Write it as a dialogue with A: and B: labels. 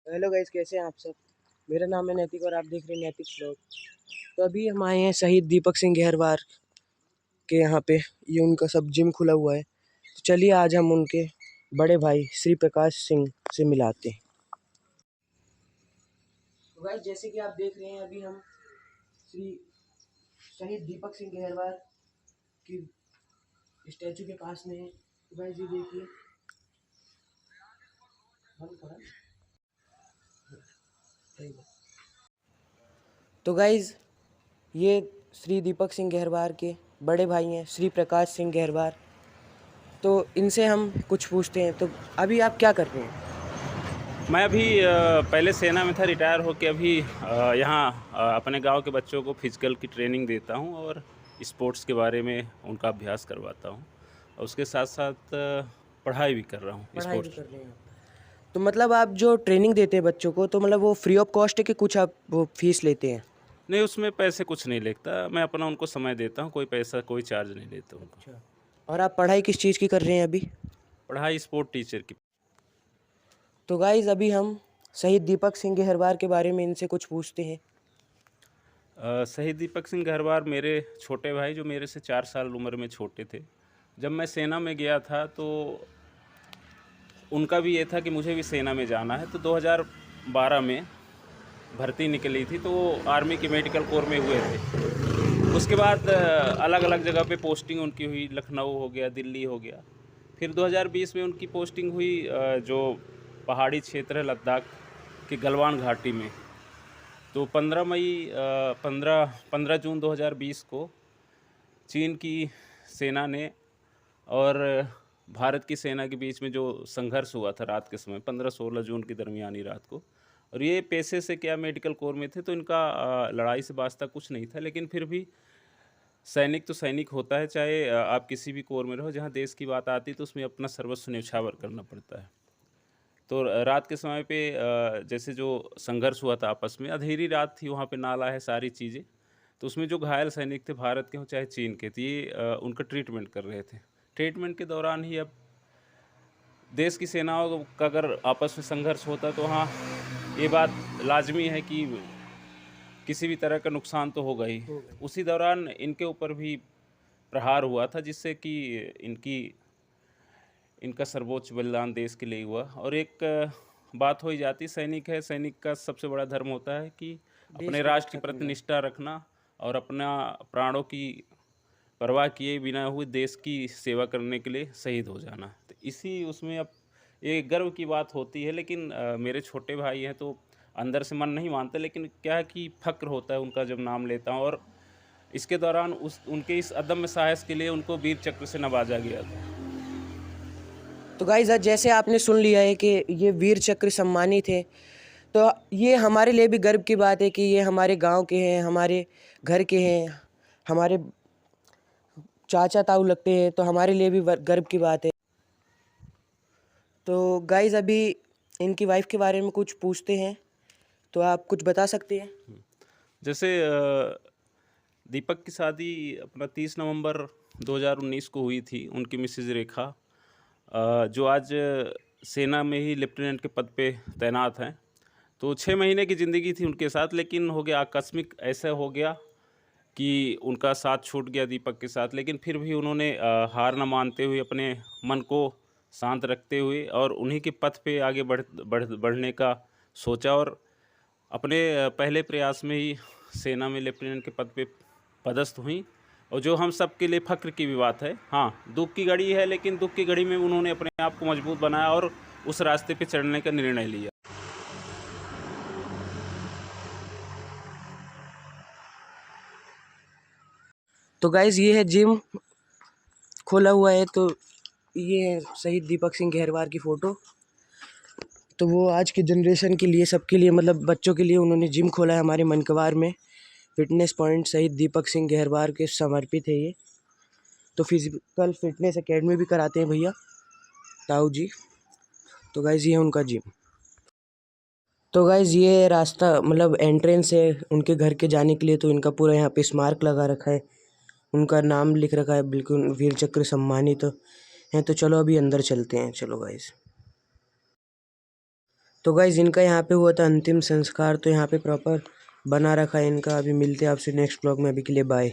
A: Hello guys, कैसे हैं आप सब। मेरा नाम है नैतिक और आप देख रहे हैं नैतिक ब्लॉग। तो अभी हम आए हैं शहीद दीपक सिंह गहरवार के यहाँ पे। ये उनका सब जिम खुला हुआ है। तो चलिए आज हम उनके बड़े भाई श्री प्रकाश सिंह से मिलाते हैं। तो गाइस, जैसे कि आप देख रहे हैं, अभी हम श्री शहीद दीपक सिंह गहरवार की स्टैचू के पास में हैं। तो गाइस ये देखिए, तो गाइस ये श्री दीपक सिंह गहरवार के बड़े भाई हैं श्री प्रकाश सिंह गहरवार। तो इनसे हम कुछ पूछते हैं। तो अभी आप क्या कर रहे हैं?
B: मैं अभी पहले सेना में था, रिटायर होकर अभी यहाँ अपने गांव के बच्चों को फिजिकल की ट्रेनिंग देता हूँ और स्पोर्ट्स के बारे में उनका अभ्यास करवाता हूँ और उसके साथ साथ पढ़ाई भी कर रहा हूँ
A: पढ़ाई भी
B: स्पोर्ट्स।
A: कर रहे हैं। तो मतलब आप जो ट्रेनिंग देते हैं बच्चों को, तो मतलब वो फ्री ऑफ कॉस्ट है कि कुछ आप वो फीस लेते हैं?
B: नहीं, उसमें पैसे कुछ नहीं लगता, मैं अपना उनको समय देता हूँ, कोई पैसा कोई चार्ज नहीं लेता उनको।
A: अच्छा। और आप पढ़ाई किस चीज़ की कर रहे हैं अभी?
B: पढ़ाई स्पोर्ट टीचर की।
A: तो गाइज़ अभी हम शहीद दीपक सिंह गहरवार के बारे में इनसे कुछ पूछते हैं।
B: शहीद दीपक सिंह गहरवार मेरे छोटे भाई, जो मेरे से 4 साल उम्र में छोटे थे। जब मैं सेना में गया था तो उनका भी ये था कि मुझे भी सेना में जाना है। तो 2012 में भर्ती निकली थी, तो वो आर्मी के मेडिकल कोर में हुए थे। उसके बाद अलग अलग जगह पे पोस्टिंग उनकी हुई, लखनऊ हो गया, दिल्ली हो गया। फिर 2020 में उनकी पोस्टिंग हुई जो पहाड़ी क्षेत्र है लद्दाख के गलवान घाटी में। तो 15 जून 2020 को चीन की सेना ने और भारत की सेना के बीच में जो संघर्ष हुआ था रात के समय, 15-16 जून की दरमियानी रात को। और ये पेशे से क्या मेडिकल कोर में थे, तो इनका लड़ाई से वास्ता कुछ नहीं था, लेकिन फिर भी सैनिक तो सैनिक होता है, चाहे आप किसी भी कोर में रहो। जहाँ देश की बात आती है तो उसमें अपना सर्वस्व न्यौछावर करना पड़ता है। तो रात के समय पे जैसे जो संघर्ष हुआ था आपस में, अंधेरी रात थी, वहाँ पे नाला है, सारी चीज़ें। तो उसमें जो घायल सैनिक थे, भारत के हों चाहे चीन के, तो ये उनका ट्रीटमेंट कर रहे थे। ट्रीटमेंट के दौरान ही अब देश की सेनाओं का अगर आपस में संघर्ष होता तो हाँ, ये बात लाजमी है कि किसी भी तरह का नुकसान तो होगा ही।
A: हो गए।
B: उसी दौरान इनके ऊपर भी प्रहार हुआ था, जिससे कि इनकी इनका सर्वोच्च बलिदान देश के लिए हुआ। और एक बात हो ही जाती, सैनिक है, सैनिक का सबसे बड़ा धर्म होता है कि
A: देश
B: अपने
A: की
B: राष्ट्र
A: रक्षा
B: के प्रति
A: करना।
B: निष्ठा रखना और अपना प्राणों की परवाह किए बिना हुए देश की सेवा करने के लिए शहीद हो जाना। तो इसी उसमें अब ये गर्व की बात होती है। लेकिन मेरे छोटे भाई हैं तो अंदर से मन नहीं मानते, लेकिन क्या है कि फ़क्र होता है उनका जब नाम लेता हूँ। और इसके दौरान उस उनके इस अदम्य साहस के लिए उनको वीर चक्र से नवाजा गया था।
A: तो गाइज़ आज जैसे आपने सुन लिया है कि ये वीर चक्र सम्मानित है। तो ये हमारे लिए भी गर्व की बात है कि ये हमारे गांव के हैं, हमारे घर के हैं, हमारे चाचा ताऊ लगते हैं। तो हमारे लिए भी गर्व की बात है। तो गाइज़ अभी इनकी वाइफ के बारे में कुछ पूछते हैं। तो आप कुछ बता सकते हैं?
B: जैसे दीपक की शादी अपना 30 नवंबर 2019 को हुई थी। उनकी मिसेज़ रेखा जो आज सेना में ही लेफ्टिनेंट के पद पे तैनात हैं। तो 6 महीने की ज़िंदगी थी उनके साथ, लेकिन हो गया आकस्मिक, ऐसा हो गया कि उनका साथ छूट गया दीपक के साथ। लेकिन फिर भी उन्होंने हार न मानते हुए, अपने मन को शांत रखते हुए और उन्हीं के पथ पे आगे बढ़ने का सोचा। और अपने पहले प्रयास में ही सेना में लेफ्टिनेंट के पद पे पदस्थ हुई। और जो हम सब के लिए फ़ख्र की भी बात है। हाँ, दुःख की घड़ी है, लेकिन दुःख की घड़ी में उन्होंने अपने आप को मजबूत बनाया और उस रास्ते पे चढ़ने का निर्णय लिया।
A: तो गाइज़ ये है जिम खोला हुआ है। तो ये है शहीद दीपक सिंह गहरवार की फ़ोटो। तो वो आज के जनरेशन के लिए, सबके लिए, मतलब बच्चों के लिए उन्होंने जिम खोला है हमारे मनकवार में। फिटनेस पॉइंट शहीद दीपक सिंह गहरवार के समर्पित है ये। तो फिजिकल फिटनेस एकेडमी भी कराते हैं भैया ताऊ जी। तो गाइज़ ये है उनका जिम। तो गाइज़ ये रास्ता, मतलब एंट्रेंस है उनके घर के जाने के लिए। तो इनका पूरा यहाँ पे स्मारक लगा रखा है, उनका नाम लिख रखा है, बिल्कुल वीर चक्र सम्मानित है। तो चलो अभी अंदर चलते हैं, चलो गाइज़। तो गाइज इनका यहाँ पे हुआ था अंतिम संस्कार, तो यहाँ पे प्रॉपर बना रखा है इनका। अभी मिलते हैं आपसे नेक्स्ट ब्लॉग में, अभी के लिए बाय।